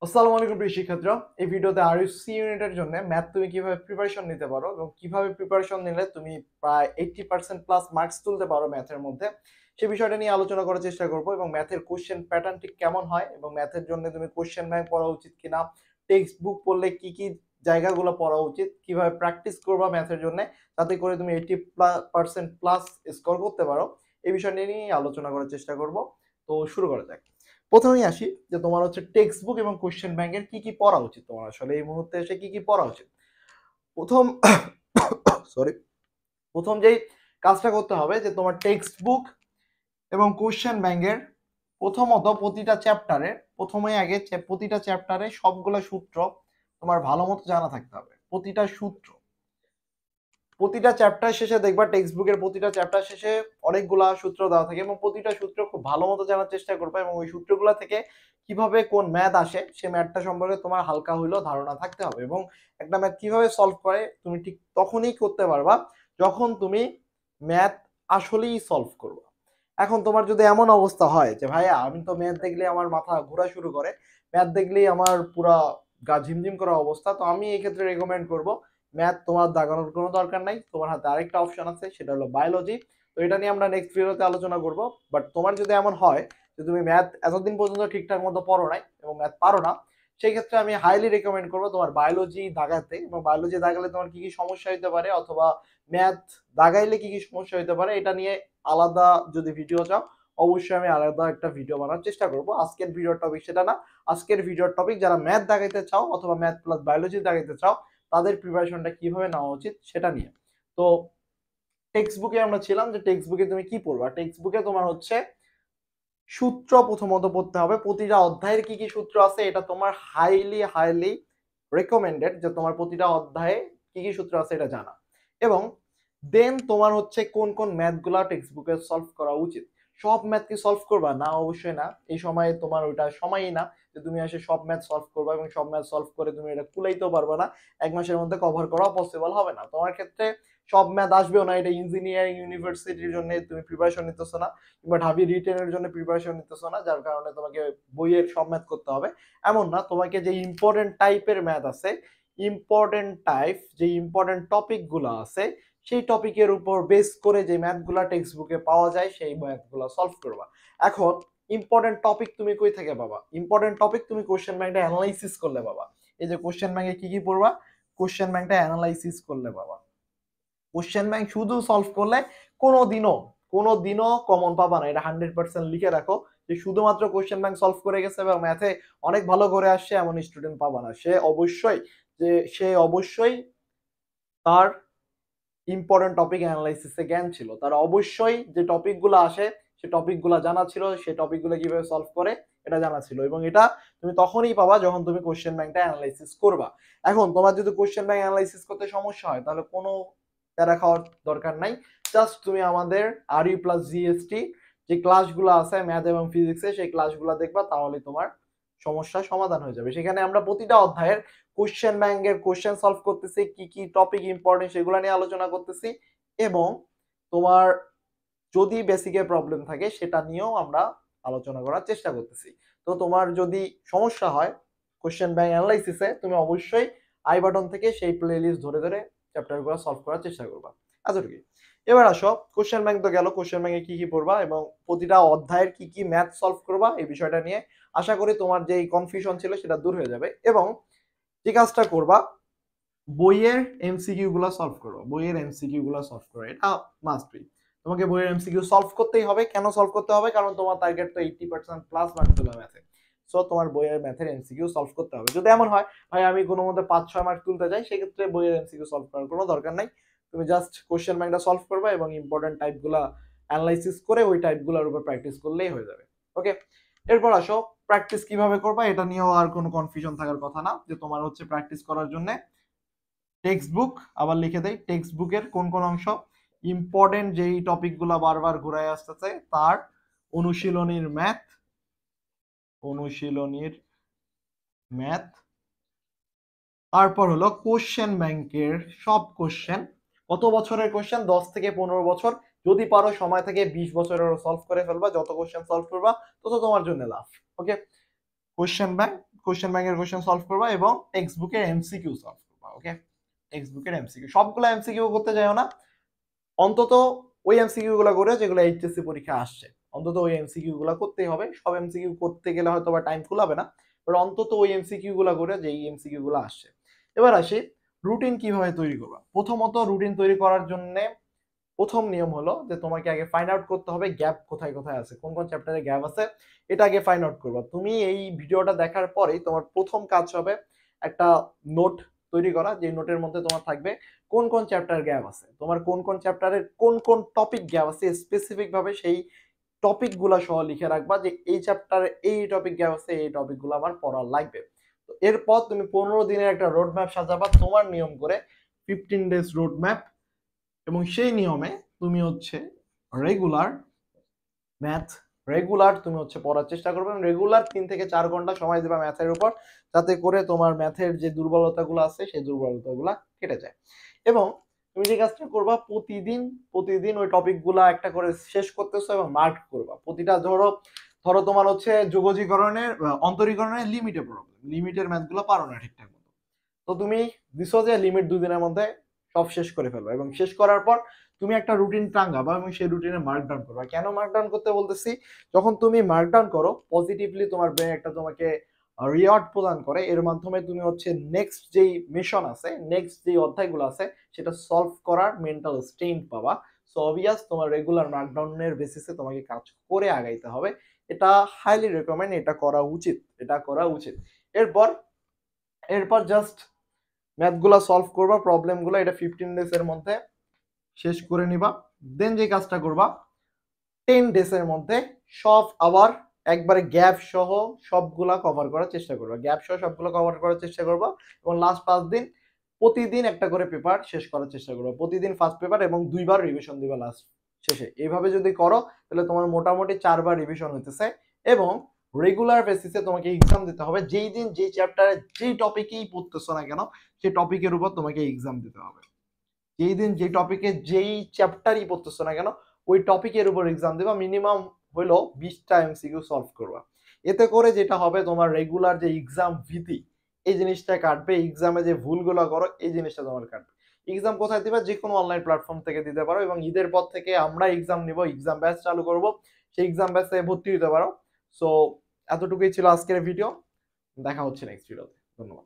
আসসালামু আলাইকুম প্রিয় শিক্ষার্থীরা। এই ভিডিওতে আরইউসি ইউনিটের জন্য ম্যাথ তুমি কিভাবে প্রিপারেশন নিতে পারো এবং কিভাবে প্রিপারেশন নিলে তুমি প্রায় 80% প্লাস মার্কস তুলতে পারো ম্যাথের মধ্যে, সে বিষয়টা নিয়ে আলোচনা করার চেষ্টা করব এবং ম্যাথের কোশ্চেন প্যাটার্ন ঠিক কেমন হয় এবং ম্যাথের জন্য তুমি কোশ্চেন ব্যাংক পড়া উচিত কিনা, টেক্সট বুক পড়লে কি কি জায়গাগুলো পড়া উচিত, কিভাবে প্র্যাকটিস করবা ম্যাথের জন্য যাতে করে তুমি 80% প্লাস স্কোর করতে পারো, এই বিষয় নিয়ে আলোচনা করার চেষ্টা করব। তো শুরু করা যাক। প্রথমেই আসি যে তোমার হচ্ছে টেক্সট বুক এবং কোশ্চেন ব্যাংকের কি কি পড়া উচিত, তোমার আসলে এই মুহূর্তে এসে কি কি পড়া উচিত। প্রথম সরি প্রথম যেই কাজটা করতে হবে যে তোমার টেক্সট বুক এবং কোশ্চেন ব্যাংকের প্রথমত প্রতিটা চ্যাপ্টারে প্রতিটা চ্যাপ্টারে সবগুলো সূত্র তোমার ভালো মতো জানা থাকতে হবে। প্রতিটা চ্যাপ্টার শেষে দেখবা টেক্সট বুকের প্রতিটা চ্যাপ্টার শেষে অনেকগুলা সূত্র দেওয়া থাকে এবং প্রতিটা সূত্র খুব ভালো মতো জানার চেষ্টা করবে এবং ওই সূত্রগুলো থেকে কিভাবে কোন ম্যাথ আসে সে ম্যাথটা সম্পর্কে তোমার হালকা হইলেও ধারণা থাকতে হবে এবং একটা ম্যাথ কিভাবে সলভ করে তুমি ঠিক তখনই করতে পারবা যখন তুমি ম্যাথ আসলেই সলভ করবা। এখন তোমার যদি এমন অবস্থা হয় যে ভাইয়া আমি তো ম্যাথ দেখলে আমার মাথা ঘোরা শুরু করে, ম্যাথ দেখলেই আমার পুরা গা ঝিমঝিম করা অবস্থা, তো আমি এই ক্ষেত্রে রেকমেন্ড করব ম্যাথ তোমার দাগানোর কোনো দরকার নাই, তোমার হাতে আরেকটা অপশন আছে, সেটা হলো বায়োলজি। তো এটা নিয়ে আমরা নেক্সট ভিডিওতে আলোচনা করব। বাট তোমার যদি এমন হয় যে তুমি ম্যাথ এতদিন পর্যন্ত ঠিকঠাক মতো পড়ো নাই এবং ম্যাথ পারো না, সেই ক্ষেত্রে আমি হাইলি রেকমেন্ড করবো তোমার বায়োলজি দাগাতে, এবং বায়োলজি দাগালে তোমার কি কি সমস্যা হতে পারে অথবা ম্যাথ দাগাইলে কি কি সমস্যা হতে পারে এটা নিয়ে আলাদা যদি ভিডিও চাও অবশ্যই আমি আলাদা একটা ভিডিও বানানোর চেষ্টা করব। আজকের ভিডিওর টপিক সেটা না, আজকের ভিডিওর টপিক যারা ম্যাথ দাগাইতে চাও অথবা ম্যাথ প্লাস বায়োলজি দাগাইতে চাও তাদের প্রিপারেশনটা কিভাবে নেওয়া উচিত সেটা নিয়ে। তো টেক্সট বুকে আমরা ছিলাম যে টেক্সট বুকে তুমি কি পড়বা। টেক্সট বুকে তোমার হচ্ছে সূত্র প্রথমত পড়তে হবে, প্রতিটা অধ্যায়ের কি কি সূত্র আছে এটা তোমার হাইলি হাইলি রেকমেন্ডেড যে তোমার প্রতিটা অধ্যায়ে কি কি সূত্র আছে এটা জানা। এবং দেন তোমার হচ্ছে কোন কোন ম্যাথগুলা টেক্সট বুকে সলভ করা উচিত। সব ম্যাথ কি সলভ করবা? না, অবশ্যই না। এই সময়ে তোমার ওইটা সময়ই না যে তুমি এসে সব ম্যাথ সলভ করবা এবং সব ম্যাথ সলভ করে তুমি এটা কুলাইতেও পারবে না, এক মাসের মধ্যে কভার করা পসিবল হবে না তোমার ক্ষেত্রে। সব ম্যাথ আসবেও না, এটা ইঞ্জিনিয়ারিং ইউনিভার্সিটির জন্য তুমি প্রিপারেশন নিতেছো না কিংবা ঢাবি রিটেনের জন্য প্রিপারেশন নিতেছো না, যার কারণে তোমাকে বইয়ের সব ম্যাথ করতে হবে এমন না। তোমাকে যে ইম্পর্টেন্ট টাইপের ম্যাথ আছে, যে ইম্পর্টেন্ট টপিক গুলো আছে, সেই টপিকের উপর বেস করে যে ম্যাথগুলা টেক্সট বুকে পাওয়া যায় সেই ম্যাথগুলো সলভ করবা। এখন ইম্পর্টেন্ট টপিক তুমি কই থেকে পাবা? ইম্পর্টেন্ট টপিক তুমি কোশ্চেন ব্যাংকটা অ্যানালাইসিস করলে পাবা। এই যে কোশ্চেন ব্যাংকে কি কি পড়বা, কোশ্চেন ব্যাংকটা অ্যানালাইসিস করলে পাবা। কোশ্চেন ব্যাংক শুধু সলভ করলে কোনোদিনও কোনোদিনও কমন পাবা না, এটা 100% লিখে রাখো যে শুধুমাত্র কোশ্চেন ব্যাংক সলভ করে গেছে এবং ম্যাথে অনেক ভালো করে আসছে এমন স্টুডেন্ট পাবা না। সে অবশ্যই তার ইম্পর্টেন্ট টপিক অ্যানালাইসিসে জ্ঞান ছিল, তার অবশ্যই যে টপিকগুলো আসে সে টপিকগুলো জানা ছিল, সে টপিকগুলো কিভাবে সলভ করে এটা জানা ছিল এবং এটা তুমি তখনই পাবা যখন তুমি কোশ্চেন ব্যাংকটা অ্যানালাইসিস করবা। এখন তোমার যদি কোশ্চেন ব্যাংক অ্যানালাইসিস করতে সমস্যা হয় তাহলে কোনো প্যারা খাওয়ার দরকার নাই, জাস্ট তুমি আমাদের আরইউ প্লাস জিএসটি যে ক্লাসগুলো আছে ম্যাথ এবং ফিজিক্সে সেই ক্লাসগুলো দেখবা, তাহলে তোমার সমস্যার সমাধান হয়ে যাবে। সেখানে আমরা প্রতিটা অধ্যায়ের কোশ্চেন ব্যাংকের কোশ্চেন সলভ করতেছি, কি কি টপিক ইম্পর্টেন্ট সেগুলো নিয়ে আলোচনা করতেছি এবং তোমার যদি বেসিকের প্রবলেম থাকে সেটা নিয়েও আমরা আলোচনা করার চেষ্টা করতেছি। তো তোমার যদি সমস্যা হয় কোশ্চেন ব্যাংক অ্যানালাইসিসে, তুমি অবশ্যই আই বাটন থেকে সেই প্লে লিস্ট ধরে ধরে চ্যাপ্টারগুলো সলভ করার চেষ্টা করবা। এতটুকুই। এবার আসো, কোশ্চেন ব্যাংক তো গেল, কোশ্চেন ব্যাংকে কি কি পড়বা এবং প্রতিটা অধ্যায়ের কি কি ম্যাথ সলভ করবা এই বিষয়টা নিয়ে আশা করি তোমার যে কনফিউশন ছিল সেটা দূর হয়ে যাবে এবং যে কাজটা করবা বইয়ের এমসিকিউ গুলো সলভ করো। বইয়ের এমসিকিউ গুলো সলভ করো, এটা মাস্ট বি। তোমাকে বইয়ের এমসিকিউ সলভ করতেই হবে। কেন সলভ করতে হবে? কারণ তোমার টার্গেট তো 80% প্লাস মার্ক তোলা ম্যাথে। সো তোমার বইয়ের ম্যাথের এমসিকিউ সলভ করতে হবে। যদি এমন হয় ভাই আমি কোনো মতে 5-6 মার্ক তুলতে চাই, সেক্ষেত্রে বইয়ের এমসিকিউ সলভ করার কোনো দরকার নাই। তুমি জাস্ট কোশ্চেন ব্যাংকটা সলভ করবে এবং ইম্পর্টেন্ট টাইপগুলো অ্যানালাইসিস করে ওই টাইপগুলোর উপর প্র্যাকটিস করলেই হয়ে যাবে। ওকে, এরপর আসো প্র্যাকটিস কিভাবে করবা, এটা নিয়েও আর কোনো কনফিউশন থাকার কথা না যে তোমার হচ্ছে প্র্যাকটিস করার জন্য টেক্সট বুক আবার লিখে দেই। টেক্সট বুকের কোন কোন অংশ ইম্পর্টেন্ট যেই টপিকগুলো বারবার ঘুরায় আসতেছে তার অনুশীলনীর ম্যাথ, অনুশীলনীর ম্যাথ, তারপর হলো কোশ্চেন ব্যাংকের সব কোশ্চেন। কত বছরের কোশ্চেন? 10 থেকে 15 বছর। যদি পারো সময় থেকে 20 বছরেরও সলভ করে ফেলবা, যত কোশ্চেন সলভ করবা তত তোমার জন্য লাভ। ওকে, কোশ্চেন ব্যাংক, কোশ্চেন ব্যাংকের কোশ্চেন সলভ করবা এবং টেক্সট বুকের এমসিকিউ সলভ করবা। ওকে, টেক্সট বুকের এমসিকিউ সবগুলো এমসিকিউ করতে যাও না, অন্তত ওই এমসিকিউ গুলো করে যেগুলো এইচএসসি পরীক্ষা আসছে, অন্তত ওই এমসিকিউ গুলো করতেই হবে। সব এমসিকিউ করতে গেলে হয়তো বা টাইম কুলাবে না, বাট অন্তত ওই এমসিকিউ গুলো করে যে এমসিকিউ গুলো আসছে। এবার আসি রুটিন কিভাবে তৈরি করবা। প্রথমত রুটিন তৈরি করার জন্য প্রথম নিয়ম হলো যে তোমাকে আগে ফাইন্ড আউট করতে হবে গ্যাপ কোথায় কোথায় আছে, কোন কোন চ্যাপ্টারে গ্যাপ আছে, এটা আগে ফাইন্ড আউট করবা। তুমি এই ভিডিওটা দেখার পরেই তোমার প্রথম কাজ হবে একটা নোট তৈরি করা, যে নোটের মধ্যে তোমার থাকবে কোন কোন চ্যাপ্টার গ্যাপ আছে, তোমার কোন কোন চ্যাপ্টারের কোন কোন টপিক গ্যাপ আছে, স্পেসিফিক ভাবে সেই টপিক গুলা সহ লিখে রাখবা যে এই চ্যাপ্টারে এই টপিক গ্যাপ আছে, এই টপিক গুলো আমার পড়া লাগবে। তো এরপর তুমি 15 দিনের একটা রোড ম্যাপ সাজাবা তোমার নিয়ম করে, 15 ডেজ রোড ম্যাপ, এবং সেই নিয়মে তুমি হচ্ছে রেগুলার ম্যাথ রেগুলার তুমি হচ্ছে পড়ার চেষ্টা করবে, রেগুলার 3 থেকে 4 ঘন্টা সময় দেবা ম্যাথের উপর, যাতে করে তোমার ম্যাথের যে দুর্বলতাগুলো আছে সেই দুর্বলতাগুলো কেটে যায়। এবং তুমি যে কাজটা করবা প্রতিদিন প্রতিদিন ওই টপিকগুলা একটা করে শেষ করতেছো এবং মার্ক করবা। প্রতিটা ধরো ধরো তোমার হচ্ছে যোগজীকরণের অন্তরীকরণের লিমিটে প্রবলেম, লিমিটের ম্যাথগুলো পারো না ঠিকঠাক মতো, তো তুমি দিছো যে লিমিট 2 দিনের মধ্যে সব শেষ করে ফেলবে, এবং শেষ করার পর তুমি একটা রুটিন টাঙ্গাবা এবং সেই রুটিনে মার্ক ডাউন করবা। কেন মার্ক ডাউন করতে বলতেছি, যখন তুমি মার্ক ডাউন করো পজিটিভলি তোমার ব্রেন একটা তোমাকে রিওয়ার্ড প্রদান করে, এর মাধ্যমে তুমি হচ্ছে নেক্সট যেই মিশন আছে, নেক্সট যেই অধ্যায়গুলো আছে সেটা সলভ করার মেন্টাল স্ট্রেংথ পাবা। সো অবভিয়াস তোমার রেগুলার মার্ক ডাউনের বেসিসে তোমাকে কাজ করে আগাইতে হবে, এটা হাইলি রেকমেন্ড, এটা করা উচিত, এটা করা উচিত। এরপর এরপর জাস্ট ম্যাথগুলো সলভ করবা, প্রবলেমগুলো এটা 15 ডেজ এর মধ্যে শেষ করে নিবা। দেন যে কাজটা করবা 10 ডেজ এর মধ্যে সব আবার একবারে গ্যাপ সহ সবগুলা কভার করার চেষ্টা করবা, গ্যাপ সহ সবগুলো কভার করার চেষ্টা করবা, এবং লাস্ট 5 দিন প্রতিদিন একটা করে পেপার শেষ করার চেষ্টা করবা, প্রতিদিন ফার্স্ট পেপার এবং 2বার রিভিশন দিবা লাস্ট শেষে। এইভাবে যদি করো তাহলে তোমার মোটামুটি 4বার রিভিশন হইতেছে, এবং রেগুলার বেসিসে তোমাকে এক্সাম দিতে হবে। যেই দিন যেই চ্যাপ্টারে যেই টপিকেই পড়তেছো না কেন সেই টপিকের উপর তোমাকে এক্সাম দিতে হবে। যেই দিন যে টপিকে যেই চ্যাপ্টারই পড়তেছো না কেন ওই টপিকের উপর এক্সাম দেবা, মিনিমাম হলো 20টা এমসিকিউ সলভ করবা। এতে করে যেটা হবে তোমার রেগুলার যে এক্সাম ভীতি এই জিনিসটা কাটবে, এক্সামে যে ভুলগুলো করো এই জিনিসটা তোমার কাটবে। এক্সাম কোথায় দিবা, যে কোনো অনলাইন প্ল্যাটফর্ম থেকে দিতে পারো, এবং ঈদের পর থেকে আমরা এক্সাম নিব, এক্সাম ব্যাচ চালু করব, সেই এক্সাম ব্যাচে ভর্তি হতে পারো। সো এতটুকুই ছিল আজকের ভিডিও, দেখা হচ্ছে নেক্সট ভিডিওতে, ধন্যবাদ।